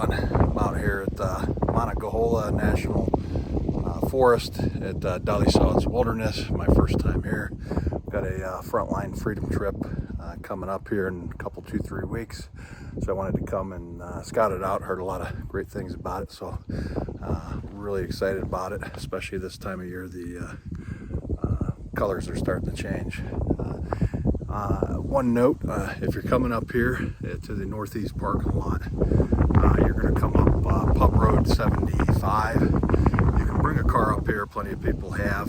one. I'm out here at Monongahela National Forest at Dolly Sods Wilderness. My first time here. Got a frontline freedom trip coming up here in a couple, 2-3 weeks. So I wanted to come and scout it out. Heard a lot of great things about it. So really excited about it, especially this time of year. The colors are starting to change. One note, if you're coming up here to the northeast parking lot, you're going to come up Pub Road 75. You can bring a car up here, plenty of people have.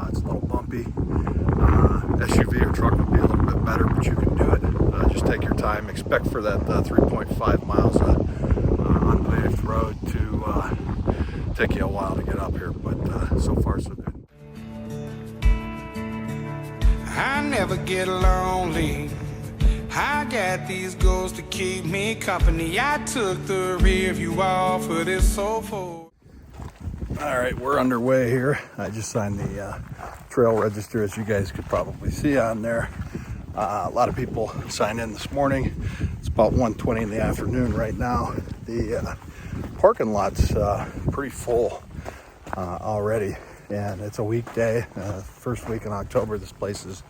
It's a little bumpy. SUV or truck would be a little bit better, but you can do it. Just take your time. Expect for that 3.5 miles on paved road to take you a while to get up here, but so far so good. I never get lonely. I got these goals to keep me company. I took the rear view off of this sofa. All right, we're underway here. I just signed the trail register, as you guys could probably see on there. A lot of people signed in this morning. It's about 1:20 in the afternoon right now. The parking lot's pretty full already. And it's a weekday, first week in October. This place is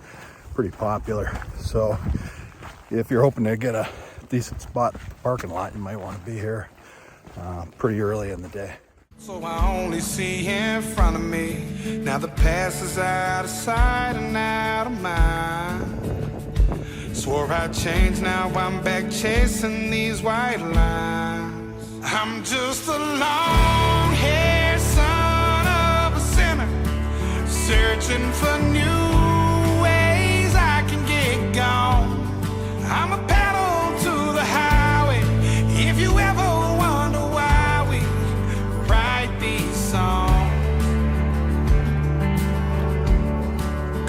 pretty popular. So if you're hoping to get a decent spot in the parking lot, you might want to be here pretty early in the day. So I only see in front of me. Now the past is out of sight and out of mind. Swore I'd change, now I'm back chasing these white lines. I'm just a long-haired son of a sinner, searching for new ways I can get gone. I'm a pedal to the highway. If you ever wonder why we write these songs,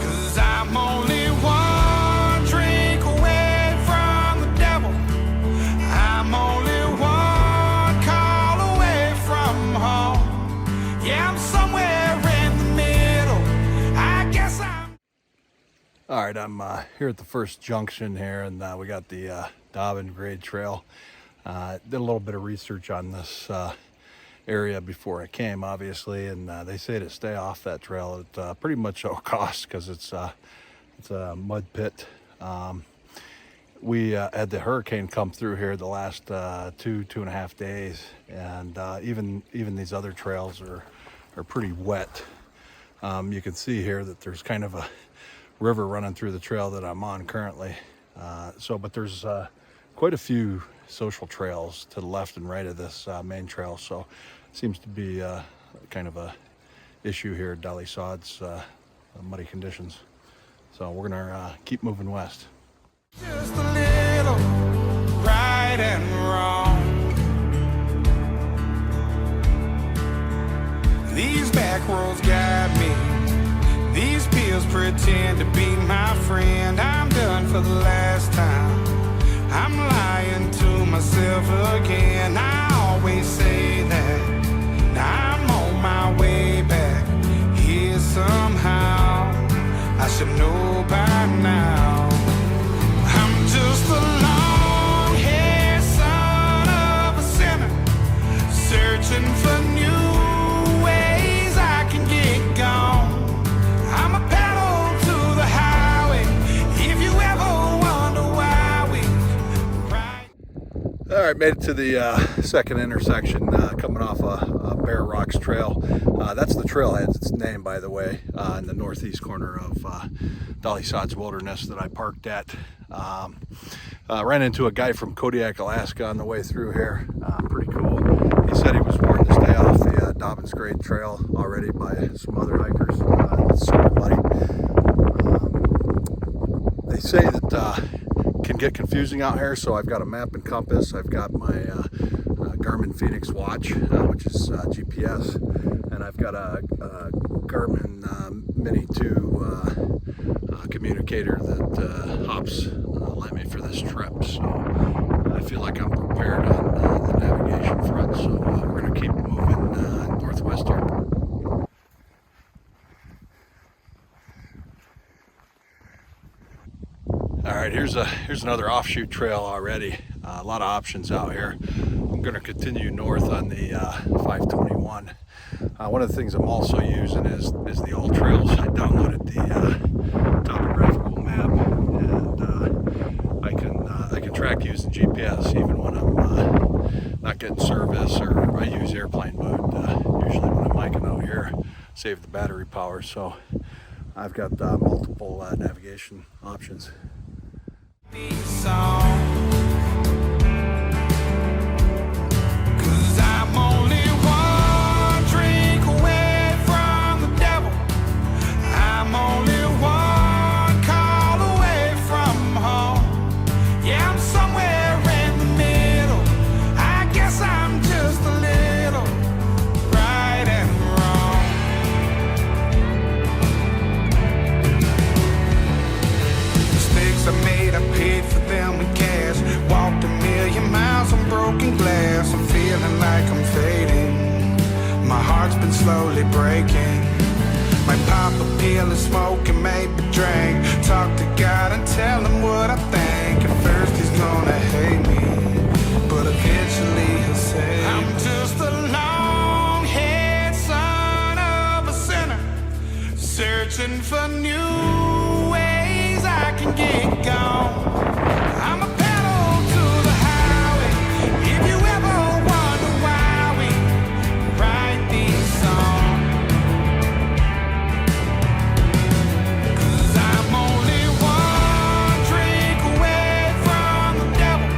'cause I'm only one drink away from the devil. I'm only one call away from home. Yeah, I'm somewhere in the middle. I guess I'm... All right, I'm here at the first junction here, and we got the Dobbin Grade Trail. Did a little bit of research on this area before I came, obviously, and they say to stay off that trail at pretty much all costs because it's a mud pit. We had the hurricane come through here the last 2.5 days, and even these other trails are pretty wet. You can see here that there's kind of a river running through the trail that I'm on currently. But there's quite a few social trails to the left and right of this main trail. So it seems to be kind of a issue here at Dolly Sods, muddy conditions. So we're gonna keep moving west. Just a little right and wrong. These back roads got me. These pills pretend to be my friend. I'm done for the last time. I'm lying to myself again. I always say that. Now I'm on my way back here somehow. I should know by now. I'm just a long-haired son of a sinner, searching for new ways I can get gone. I'm a pedal to the highway. If you ever wonder why we ride. All right, made it to the second intersection, coming off a Bear Rocks Trail. That's the trailhead. It's named, by the way, in the northeast corner of Dolly Sods Wilderness that I parked at. Ran into a guy from Kodiak, Alaska on the way through here. Pretty cool. He said he was warned to stay off the Dobbin's Grade Trail already by some other hikers. It's super muddy. They say that it can get confusing out here, so I've got a map and compass. I've got my Garmin Phoenix watch, which is GPS, and I've got a Garmin Mini 2 communicator that Hops lent me for this trip. So I feel like I'm prepared on the navigation front. So we're going to keep moving northwest here. All right, here's another offshoot trail already. A lot of options out here. I'm going to continue north on the 521. One of the things I'm also using is the All Trails. I downloaded the topographical map, and I can track using GPS even when I'm not getting service, or I use airplane mode usually when I'm hiking out here, save the battery power. So I've got multiple navigation options. I'm feeling like I'm fading. My heart's been slowly breaking. Might pop a pill and smoke and maybe drink. Talk to God and tell him what I think. At first he's gonna hate me, but eventually he'll say I'm just a long-haired son of a sinner, searching for new ways I can get gone. I'm a pedal to the highway. If you ever wonder why we write these songs, 'cause I'm only one drink away from the devil.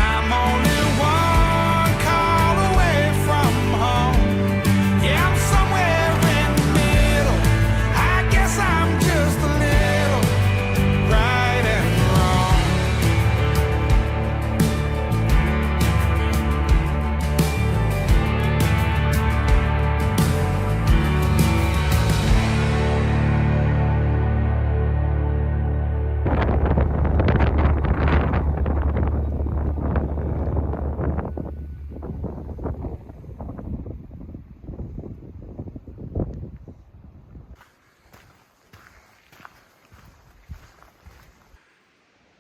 I'm only one call away from home. Yeah, I'm somewhere in the middle. I guess I'm just a little right and wrong.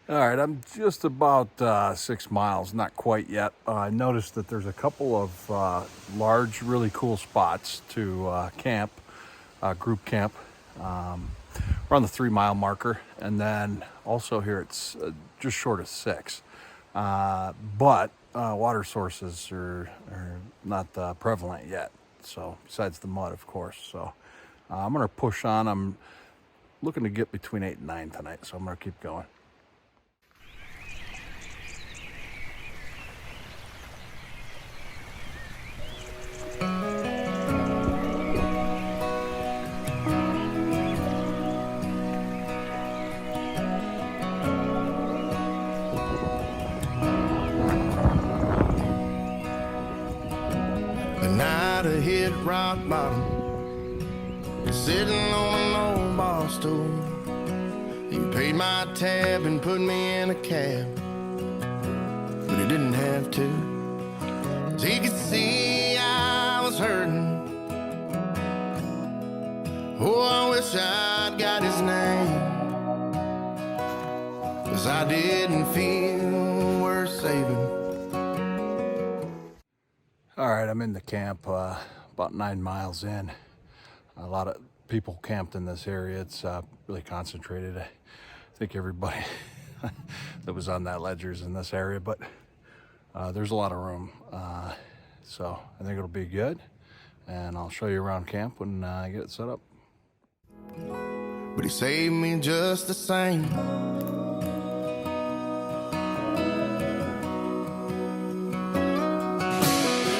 All right, I'm just about 6 miles, not quite yet. I noticed that there's a couple of large, really cool spots to camp, group camp. We're on the 3 mile marker, and then also here it's just short of 6. But water sources are not prevalent yet. So besides the mud, of course. So I'm gonna push on. I'm looking to get between 8 and 9 tonight, so I'm gonna keep going. The night I hit rock bottom, sitting on an old bar stool. He paid my tab and put me in a cab, but he didn't have to, 'cause he could see I was hurting. Oh, I wish I'd got his name, 'cause I didn't feel worth saving. All right, I'm in the camp about 9 miles in. A lot of people camped in this area. It's really concentrated. I think everybody that was on that ledger is in this area, but there's a lot of room. So I think it'll be good, and I'll show you around camp when I get it set up. But he saved me just the same.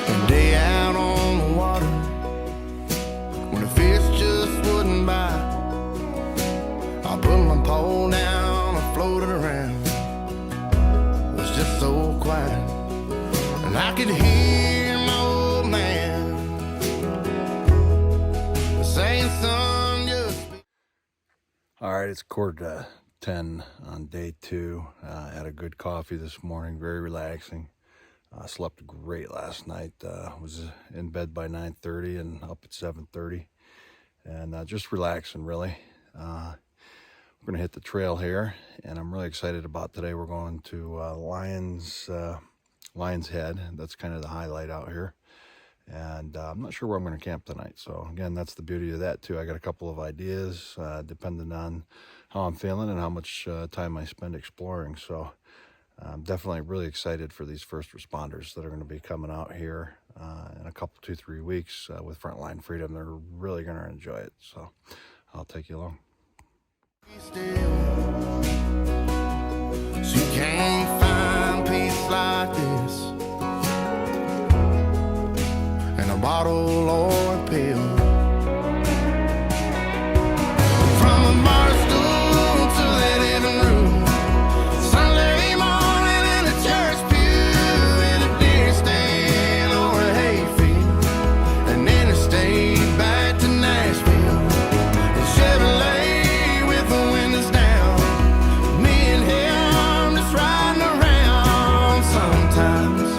A day out on the water, when the fish just wouldn't bite, I put my pole down, I floated around. It was just so quiet, and I could hear my old man saying, "Son, just..." All right, it's 9:45 on day 2. Had a good coffee this morning, very relaxing. Slept great last night. Was in bed by 9:30 and up at 7:30, and just relaxing, really. We're gonna hit the trail here, and I'm really excited about today. We're going to Lions Lion's Head. That's kind of the highlight out here. And I'm not sure where I'm going to camp tonight. So again, that's the beauty of that too. I got a couple of ideas depending on how I'm feeling and how much time I spend exploring. So I'm definitely really excited for these first responders that are going to be coming out here in a couple, 2-3 weeks with Frontline Freedom. They're really going to enjoy it. So I'll take you along. She can't find peace like this in a bottle or a pill. From the bar stool to the living room, Sunday morning in a church pew, in a deer stand or a hayfield, an interstate back to Nashville, a Chevrolet with the windows down, me and him just riding around sometimes.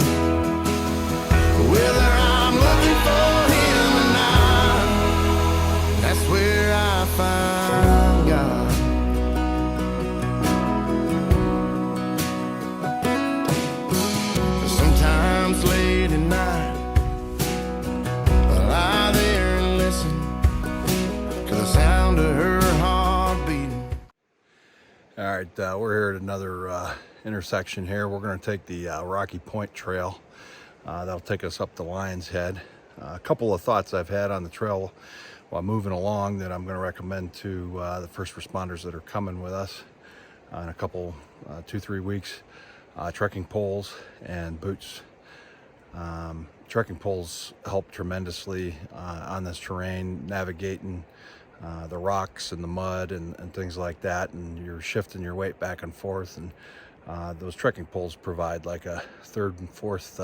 Whether I'm looking for him or not, that's where I find God. Sometimes late at night, I lie there and listen to the sound of her heart beating. All right, we're here at another intersection here. We're going to take the Rocky Point Trail. That'll take us up to Lion's Head. A couple of thoughts I've had on the trail while moving along that I'm going to recommend to the first responders that are coming with us in a couple, 2-3 weeks. Trekking poles and boots. Trekking poles help tremendously on this terrain, navigating the rocks and the mud and things like that, and you're shifting your weight back and forth, and those trekking poles provide like a third and fourth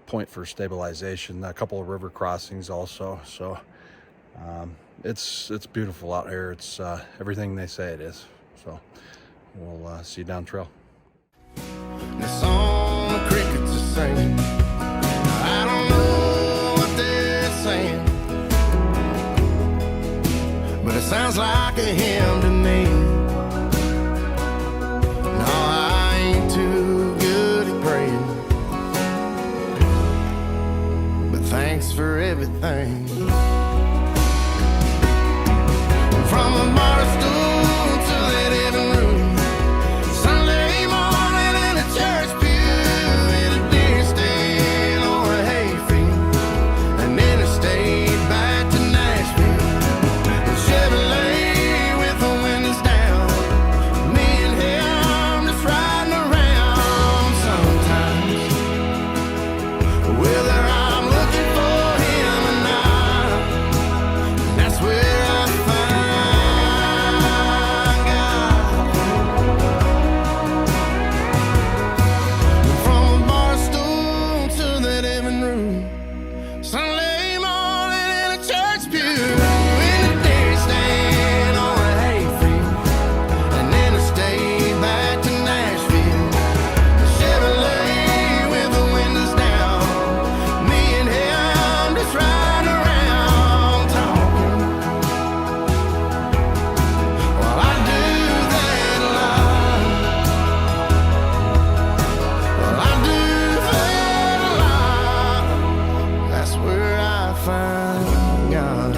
point for stabilization. A couple of river crossings also. So it's beautiful out here. It's everything they say it is. So we'll see you down trail. The song the crickets are singing, I don't know what they're saying, but it sounds like a hymn to me. No, I ain't too good at praying, but thanks for everything. From the bar stool to the living room, Sunday morning in a church pew, in a deer stand or a hayfield, an interstate back to Nashville, a Chevrolet with the windows down, me and him just riding around sometimes. Whether I'm looking for him or not, that's where I find God. From the bar stool to the living room, Sunday morning in a church pew, in a deer stand or a hayfield, an interstate back to Nashville, a Chevrolet with the windows down, me and him just riding around talking. Well, I do that a lot. Well, I do that a lot. That's where I find God.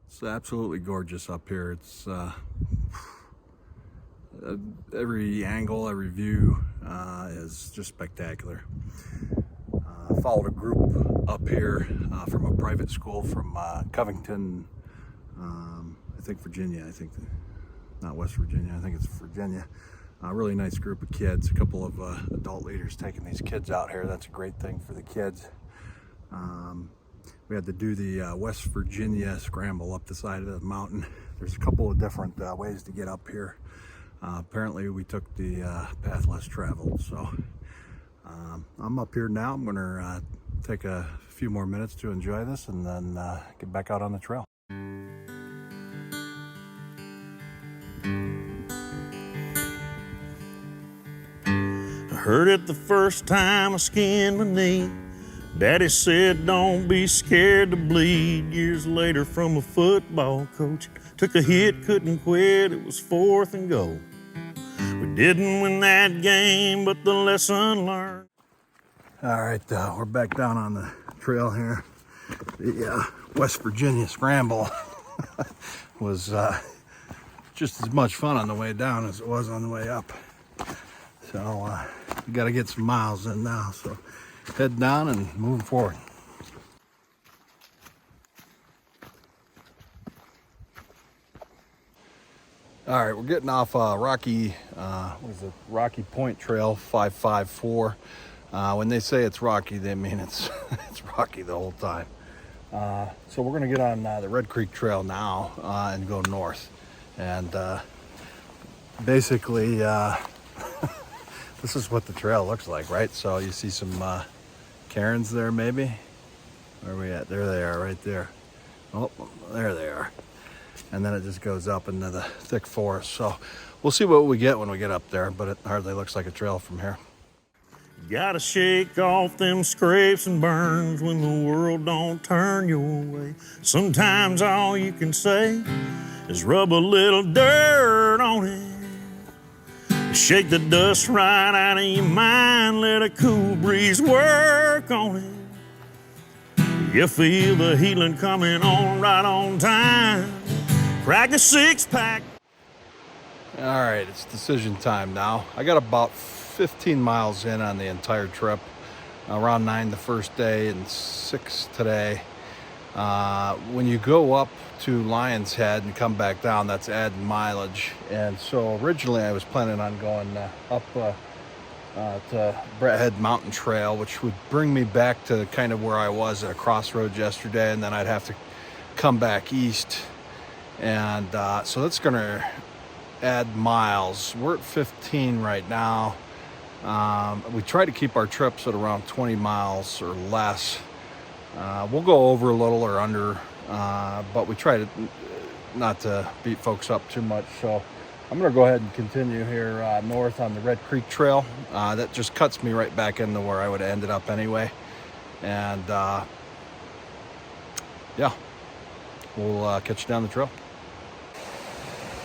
It's absolutely gorgeous up here. It's every angle, every view is just spectacular. Followed a group up here from a private school from Covington, I think Virginia. I think not West Virginia. I think it's Virginia. A really nice group of kids. A couple of adult leaders taking these kids out here. That's a great thing for the kids. We had to do the West Virginia scramble up the side of the mountain. There's a couple of different ways to get up here. Apparently we took the path less traveled. So I'm up here now. I'm gonna take a few more minutes to enjoy this and then get back out on the trail. heard it the first time I skinned my knee. Daddy said, don't be scared to bleed. Years later from a football coach, took a hit, couldn't quit, it was 4th and goal. We didn't win that game, but the lesson learned. All right, we're back down on the trail here. The West Virginia Scramble was just as much fun on the way down as it was on the way up. So we got to get some miles in now. So head down and moving forward. All right, we're getting off Rocky Point Trail 554. When they say it's rocky, they mean it's it's rocky the whole time. So we're gonna get on the Red Creek Trail now and go north. And basically, this is what the trail looks like, right? So you see some cairns there, maybe. Where are we at? There they are, right there. Oh, there they are. And then it just goes up into the thick forest. So we'll see what we get when we get up there, but it hardly looks like a trail from here. Gotta shake off them scrapes and burns when the world don't turn your way. Sometimes all you can say is rub a little dirt on it. Shake the dust right out of your mind, let a cool breeze work on it. You feel the healing coming on right on time. Crack a 6-pack. All right, it's decision time now. I got about 15 miles in on the entire trip. Around 9 the first day and 6 today. When you go up to Lion's Head and come back down, that's adding mileage. And so originally I was planning on going up to Brett Head Mountain Trail, which would bring me back to kind of where I was at a crossroads yesterday, and then I'd have to come back east. And so that's going to add miles. We're at 15 right now. We try to keep our trips at around 20 miles or less. We'll go over a little or under, but we try to not to beat folks up too much. So I'm going to go ahead and continue here north on the Red Creek Trail. That just cuts me right back into where I would have ended up anyway. And yeah, we'll catch you down the trail.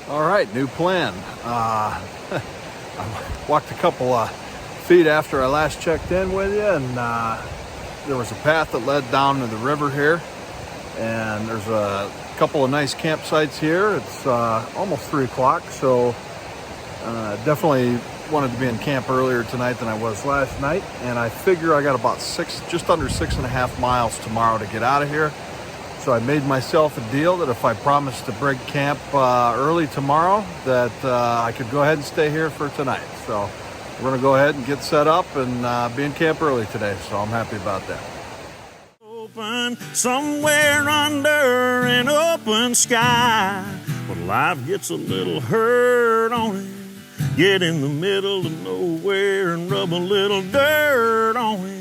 All right, new plan. I walked a couple feet after I last checked in with you, and there was a path that led down to the river here, and there's a couple of nice campsites here. It's almost 3 o'clock, so definitely wanted to be in camp earlier tonight than I was last night, and I figure I got about just under 6.5 miles tomorrow to get out of here. So I made myself a deal that if I promised to break camp early tomorrow, that I could go ahead and stay here for tonight. So we're gonna go ahead and get set up and be in camp early today. So I'm happy about that. Open somewhere under an open sky. When life gets a little hurt on it, get in the middle of nowhere and rub a little dirt on it.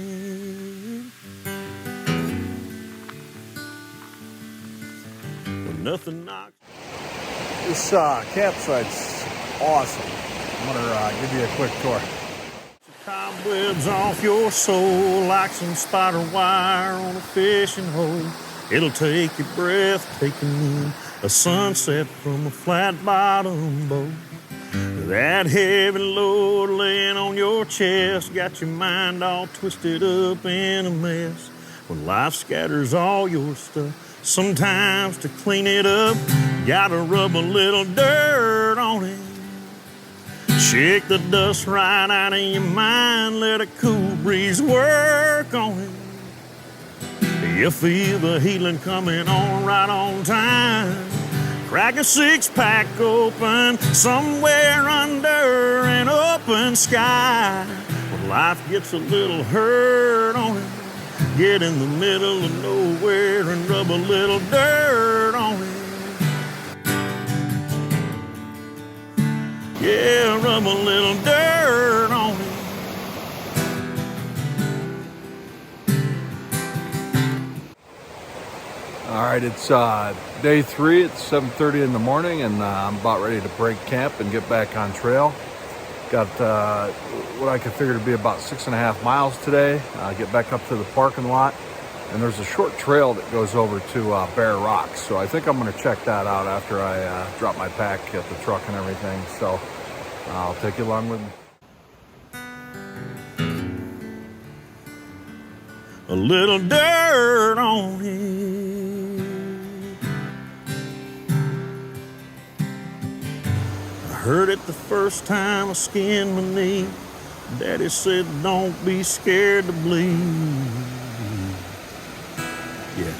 Nothing knocks. This campsite's awesome. I'm gonna give you a quick tour. Cobwebs off your soul like some spider wire on a fishing hole. It'll take your breath, taking in a sunset from a flat bottom boat. That heavy load laying on your chest got your mind all twisted up in a mess. When life scatters all your stuff, sometimes to clean it up, gotta rub a little dirt on it. Shake the dust right out of your mind, let a cool breeze work on it. You feel the healing coming on right on time. Crack a 6-pack open somewhere under an open sky. When life gets a little hurt on it, get in the middle of nowhere and rub a little dirt on it. Yeah, rub a little dirt on it. All right, it's day 3. It's 7:30 in the morning, and I'm about ready to break camp and get back on trail. Got what I could figure to be about 6.5 miles today. Get back up to the parking lot, and there's a short trail that goes over to Bear Rocks. So I think I'm going to check that out after I drop my pack at the truck and everything. So I'll take you along with me. A little dirt on him. I heard it the first time I skinned my knee. Daddy said, don't be scared to bleed. Yeah.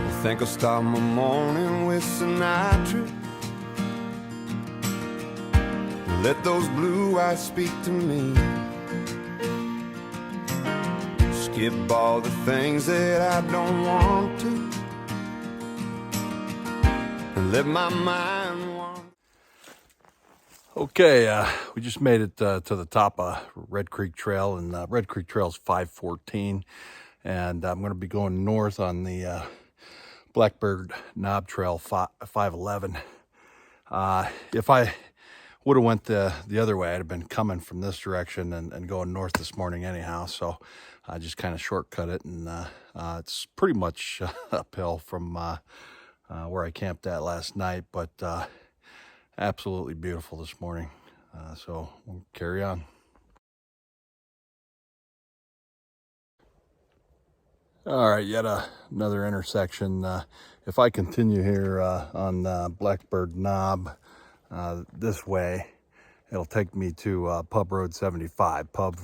I think I'll start my morning with Sinatra. Let those blue eyes speak to me. Skip all the things that I don't want to, and let my mind wander. Okay, we just made it to the top of Red Creek Trail, and Red Creek Trail is 514, and I'm going to be going north on the Blackbird Knob Trail 511. If I would have went the other way, I'd have been coming from this direction and going north this morning anyhow. So I just kind of shortcut it, and it's pretty much uphill from where I camped at last night, but absolutely beautiful this morning. So we'll carry on. All right, yet another intersection. If I continue here on Blackbird Knob this way, it'll take me to Pub Road 75, Pub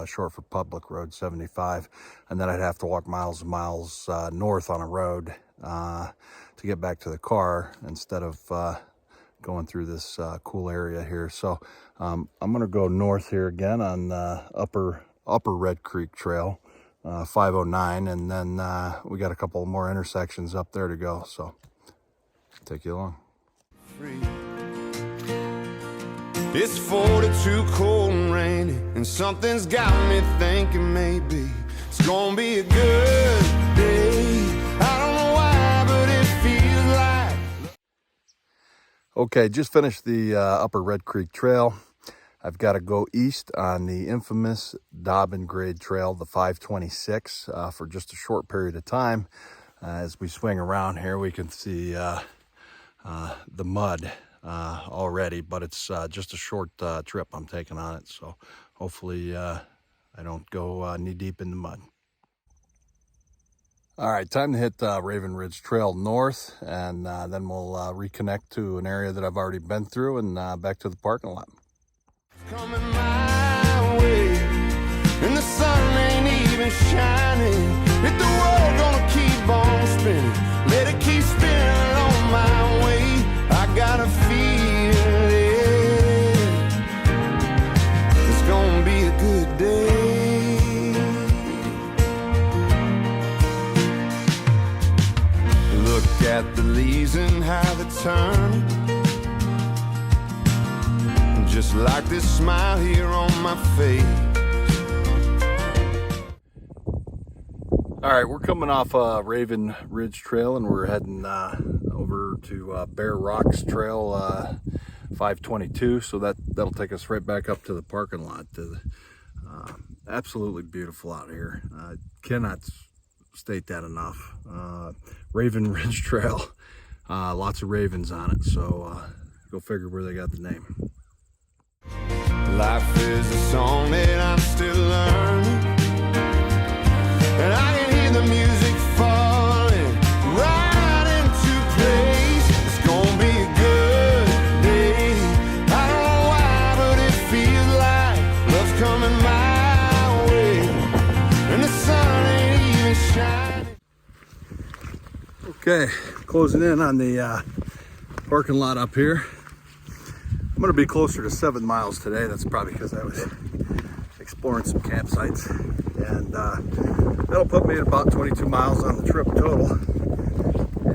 short for Public Road 75, and then I'd have to walk miles and miles north on a road to get back to the car instead of going through this cool area here. So I'm gonna go north here again on upper Red Creek Trail. 509, and then we got a couple more intersections up there to go, so take you along. It's 42 cold and rainy, and something's got me thinking maybe it's gonna be a good day. I don't know why, but it feels like. Okay, just finished the upper Red Creek Trail. I've got to go east on the infamous Dobbin Grade Trail, the 526, for just a short period of time. As we swing around here, we can see the mud already, but it's just a short trip I'm taking on it. So hopefully I don't go knee deep in the mud. All right, time to hit Raven Ridge Trail north, and then we'll reconnect to an area that I've already been through and back to the parking lot. Coming my way, and the sun ain't even shining. If the world gonna keep on spinning, let it keep spinning on my way. I got a feeling it's gonna be a good day. Look at the leaves and how they're turning, just like this smile here on my face. All right, we're coming off Raven Ridge Trail, and we're heading over to Bear Rocks Trail 522. So that'll take us right back up to the parking lot. Absolutely beautiful out here. Cannot state that enough. Raven Ridge Trail, lots of ravens on it. So go figure where they got the name. Life is a song that I'm still learning, and I can hear the music falling right into place. It's gonna be a good day. I don't know why, but it feels like love's coming my way, and the sun ain't even shining. Okay, closing in on the parking lot up here. I'm going to be closer to 7 miles today. That's probably because I was exploring some campsites, and that'll put me at about 22 miles on the trip total.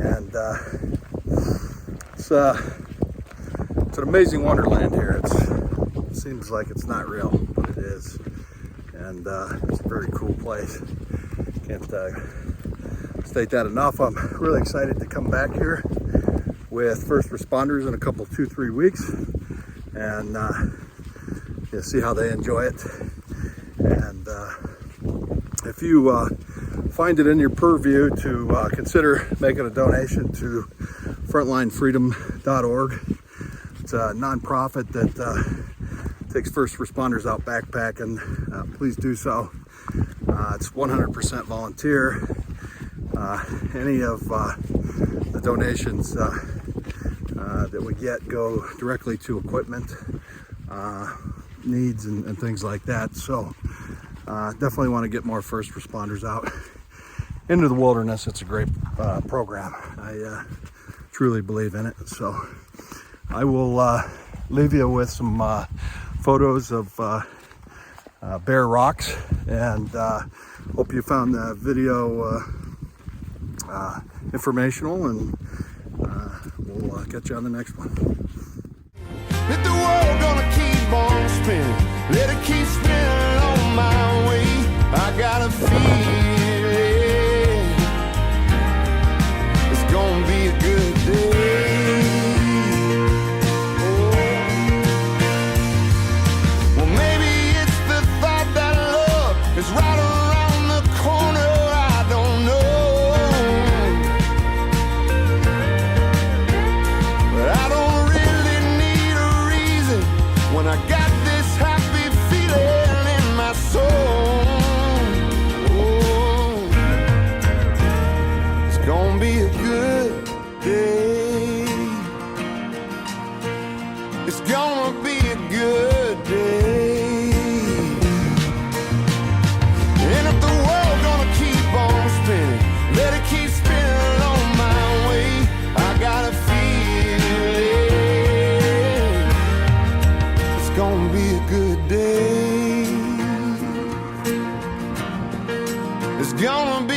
And it's an amazing wonderland here. It seems like it's not real, but it is. And it's a very cool place. Can't state that enough. I'm really excited to come back here with first responders in a couple, 2-3 weeks, and see how they enjoy it. And if you find it in your purview to consider making a donation to frontlinefreedom.org. It's a nonprofit that takes first responders out backpacking. Please do so. It's 100% volunteer. Any of the donations that we get go directly to equipment needs and things like that. So definitely want to get more first responders out into the wilderness. It's a great program. I truly believe in it. So I will leave you with some photos of bare rocks, and hope you found the video informational, and we'll catch you on the next one. Let the world gonna keep on spinning, let it keep spinning on my way. I got a feeling it's gonna be a good day. Oh. Well, maybe it's the thought that love is right around the corner. I don't know, but I don't really need a reason when I got this happy feeling in my soul. Oh, it's gonna be a good day. It's gonna be a good day. And if the world gonna keep on spinning, let it keep spinning on my way. I got a feeling it's gonna be a good day. It's gonna be